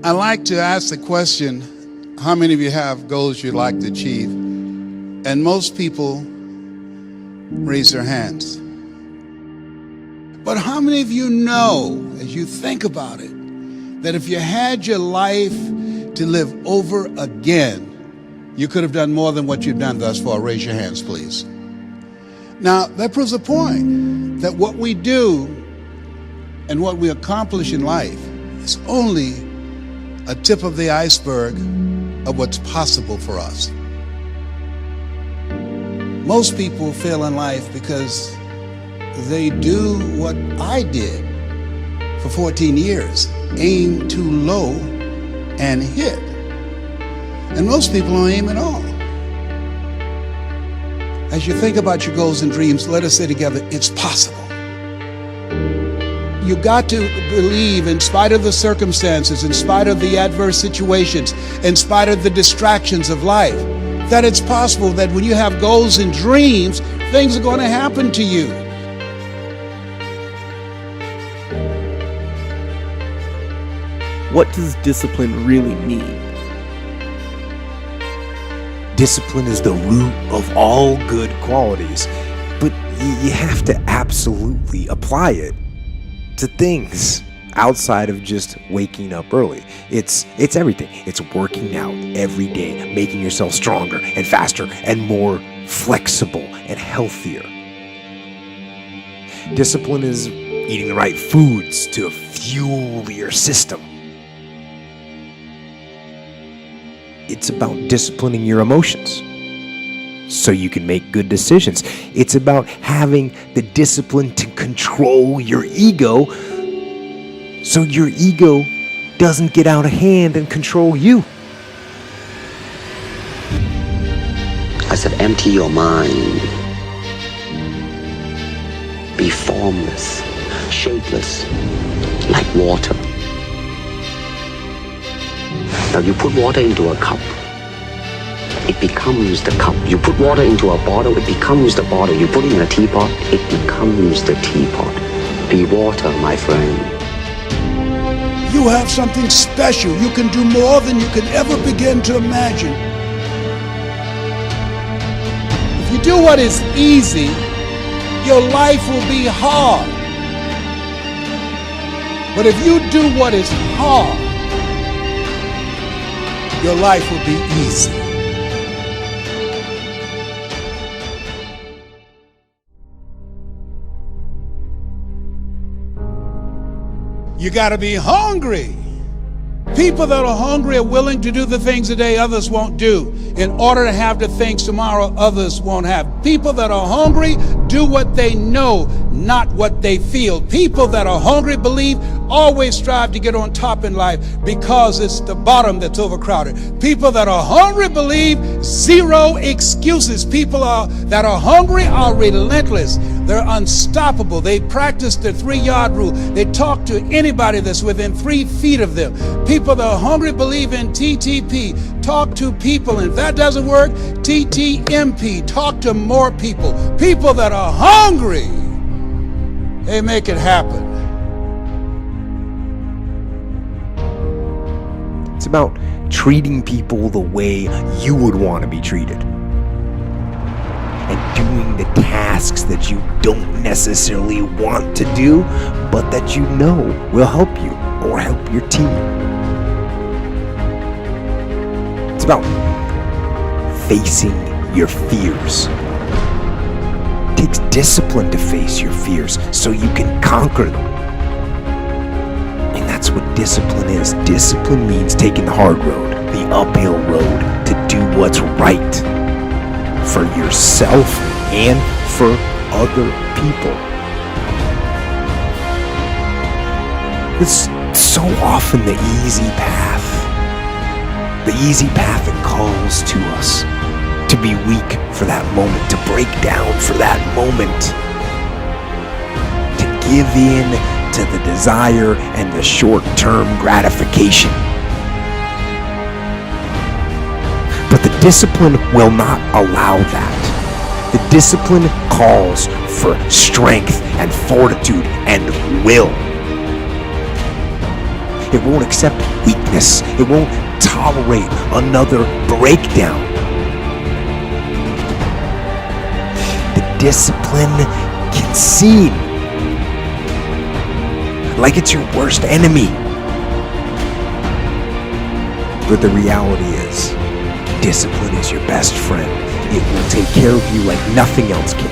I like to ask the question, how many of you have goals you'd like to achieve? And most people raise their hands. But how many of you know, as you think about it, that if you had your life to live over again, you could have done more than what you've done thus far? Raise your hands, please. Now, that proves a point that what we do and what we accomplish in life is only a tip of the iceberg of what's possible for us. Most people fail in life because they do what I did for 14 years, aim too low and hit. And most people don't aim at all. As you think about your goals and dreams, let us say together, it's possible. You got to believe, in spite of the circumstances, in spite of the adverse situations, in spite of the distractions of life, that it's possible that when you have goals and dreams, things are going to happen to you. What does discipline really mean? Discipline is the root of all good qualities, but you have to absolutely apply it to things outside of just waking up early. It's everything. It's working out every day, making yourself stronger and faster and more flexible and healthier. Discipline is eating the right foods to fuel your system. It's about disciplining your emotions so you can make good decisions. It's about having the discipline to control your ego so your ego doesn't get out of hand and control you. I said, empty your mind. Be formless, shapeless, like water. Now you put water into a cup, it becomes the cup. You put water into a bottle, it becomes the bottle. You put it in a teapot, it becomes the teapot. Be water, my friend. You have something special. You can do more than you can ever begin to imagine. If you do what is easy, your life will be hard. But if you do what is hard, your life will be easy. You got to be hungry. People that are hungry are willing to do the things today others won't do in order to have the things tomorrow others won't have. People that are hungry do what they know, not what they feel. People that are hungry believe, always strive to get on top in life because it's the bottom that's overcrowded. People that are hungry believe, zero excuses. People that are hungry are relentless. They're unstoppable. They practice the 3-yard rule. They talk to anybody that's within 3 feet of them. People that are hungry believe in TTP. Talk to people. And if that doesn't work, TTMP. Talk to more people. People that are hungry, they make it happen. It's about treating people the way you would want to be treated. And doing the tasks that you don't necessarily want to do, but that you know will help you or help your team. It's about facing your fears. It takes discipline to face your fears so you can conquer them. And that's what discipline is. Discipline means taking the hard road, the uphill road, to do what's right for yourself and for other people. It's so often the easy path. The easy path that calls to us to be weak for that moment, to break down for that moment, to give in to the desire and the short-term gratification. But the discipline will not allow that. The discipline calls for strength and fortitude and will. It won't accept weakness. It won't tolerate another breakdown. The discipline can seem like it's your worst enemy. But the reality is, discipline is your best friend. It will take care of you like nothing else can.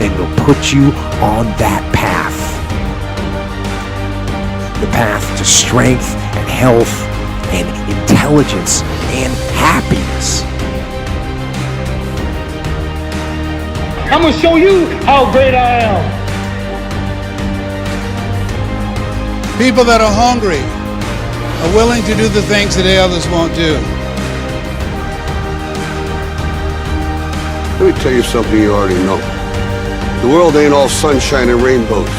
And will put you on that path. The path to strength and health and intelligence and happiness. I'm gonna show you how great I am. People that are hungry are willing to do the things that others won't do. Let me tell you something you already know. The world ain't all sunshine and rainbows.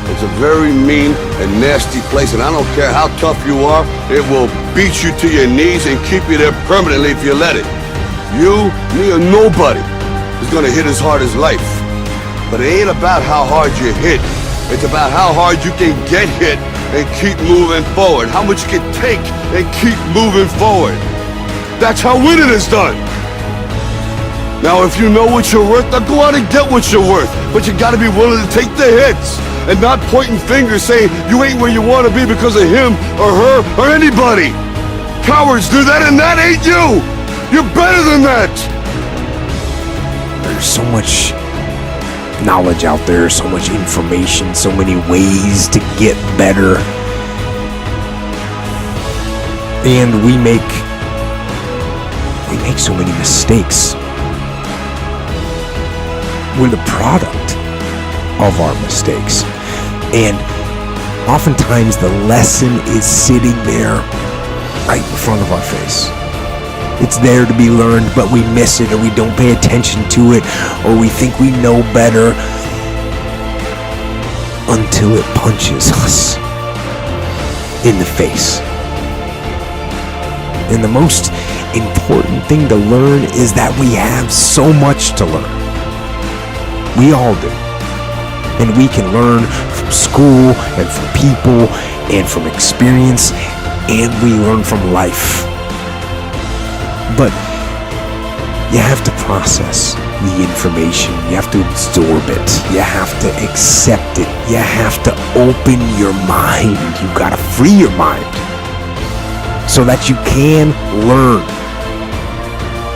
It's a very mean and nasty place, and I don't care how tough you are, it will beat you to your knees and keep you there permanently if you let it. You, me, or nobody is gonna hit as hard as life. But it ain't about how hard you hit. It's about how hard you can get hit and keep moving forward. How much you can take and keep moving forward. That's how winning is done. Now, if you know what you're worth, now go out and get what you're worth. But you gotta be willing to take the hits and not pointing fingers saying you ain't where you wanna be because of him or her or anybody. Cowards do that, and that ain't you. You're better than that. There's so much knowledge out there, so much information, so many ways to get better. And we make so many mistakes. We're the product of our mistakes. And oftentimes the lesson is sitting there right in front of our face. It's there to be learned, but we miss it, or we don't pay attention to it, or we think we know better until it punches us in the face. And the most important thing to learn is that we have so much to learn. We all do. And we can learn from school and from people and from experience, and we learn from life. But you have to process the information. You have to absorb it. You have to accept it. You have to open your mind. You gotta free your mind so that you can learn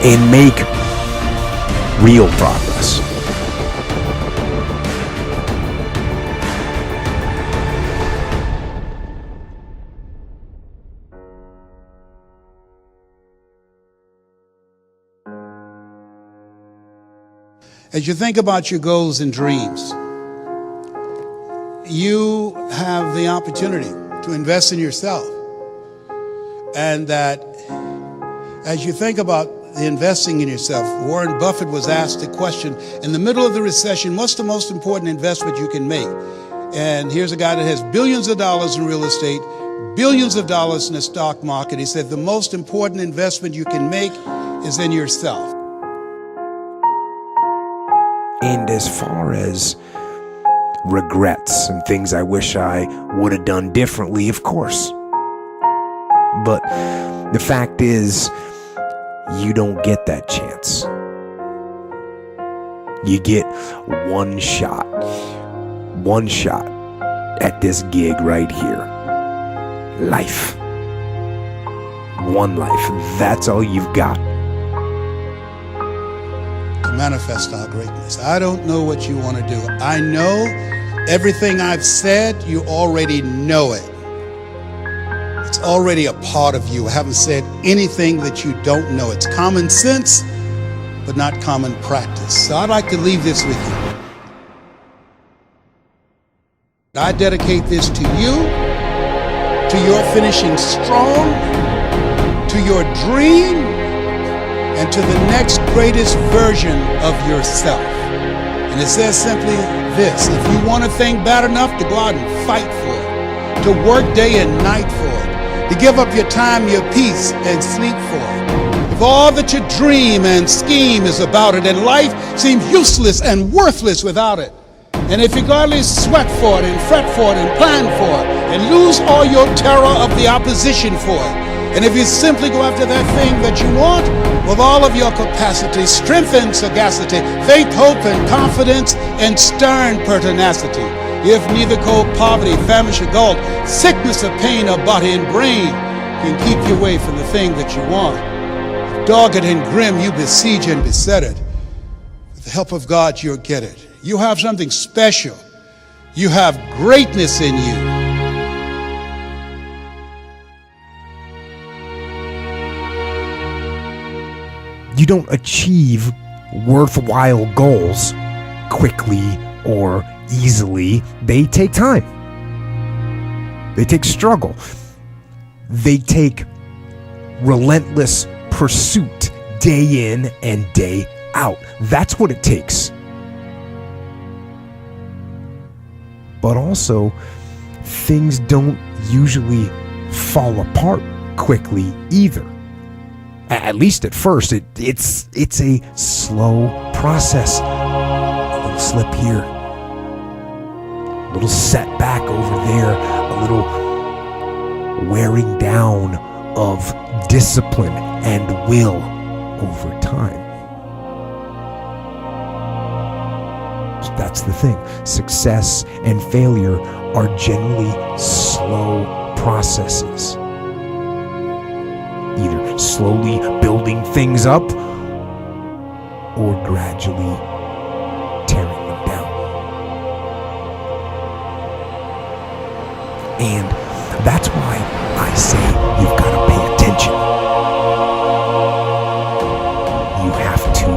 and make real progress. As you think about your goals and dreams, you have the opportunity to invest in yourself. And that as you think about the investing in yourself, Warren Buffett was asked the question, in the middle of the recession, what's the most important investment you can make? And here's a guy that has billions of dollars in real estate, billions of dollars in the stock market. He said the most important investment you can make is in yourself. And as far as regrets and things I wish I would have done differently, of course. But the fact is, you don't get that chance. You get one shot at this gig right here. Life. One life. That's all you've got. Manifest our greatness. I don't know what you want to do. I know everything I've said, you already know it. It's already a part of you. I haven't said anything that you don't know. It's common sense, but not common practice. So I'd like to leave this with you. I dedicate this to you, to your finishing strong, to your dream, and to the next greatest version of yourself. And it says simply this: if you want a thing bad enough, to go out and fight for it, to work day and night for it, to give up your time, your peace, and sleep for it. If all that you dream and scheme is about it, and life seems useless and worthless without it, And if you gladly sweat for it and fret for it and plan for it and lose all your terror of the opposition for it, and if you simply go after that thing that you want with all of your capacity, strength and sagacity, faith, hope, and confidence, and stern pertinacity, if neither cold poverty, famish, or gold, sickness or pain of body and brain can keep you away from the thing that you want, dogged and grim, you besiege and beset it. With the help of God, you'll get it. You have something special. You have greatness in you. You don't achieve worthwhile goals quickly or easily. They take time. They take struggle. They take relentless pursuit day in and day out. That's what it takes. But also, things don't usually fall apart quickly either. At least at first, it's a slow process. A little slip here, a little setback over there, a little wearing down of discipline and will over time. So that's the thing. Success and failure are generally slow processes. Either slowly building things up or gradually tearing them down. And that's why I say you've got to pay attention. You have to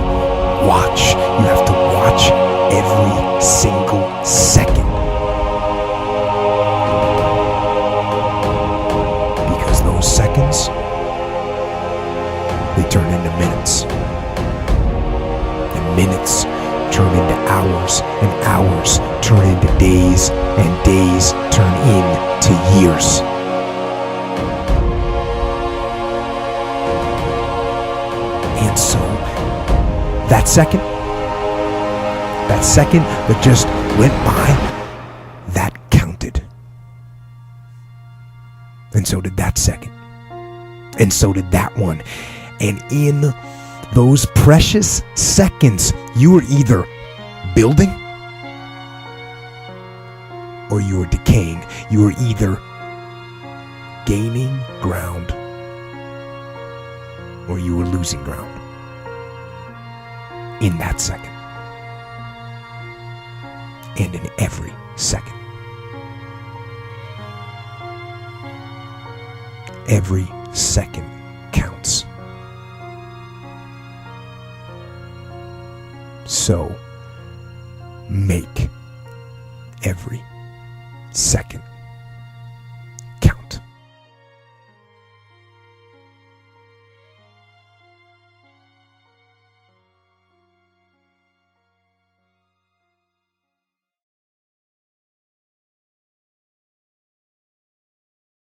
watch. You have to watch every single second. Because those seconds, they turn into minutes. And minutes turn into hours. And hours turn into days. And days turn into years. And so, that second that just went by, that counted. And so did that second. And so did that one. And in those precious seconds, you were either building or you were decaying. You were either gaining ground or you were losing ground in that second. And in every second. Every second counts. So, make every second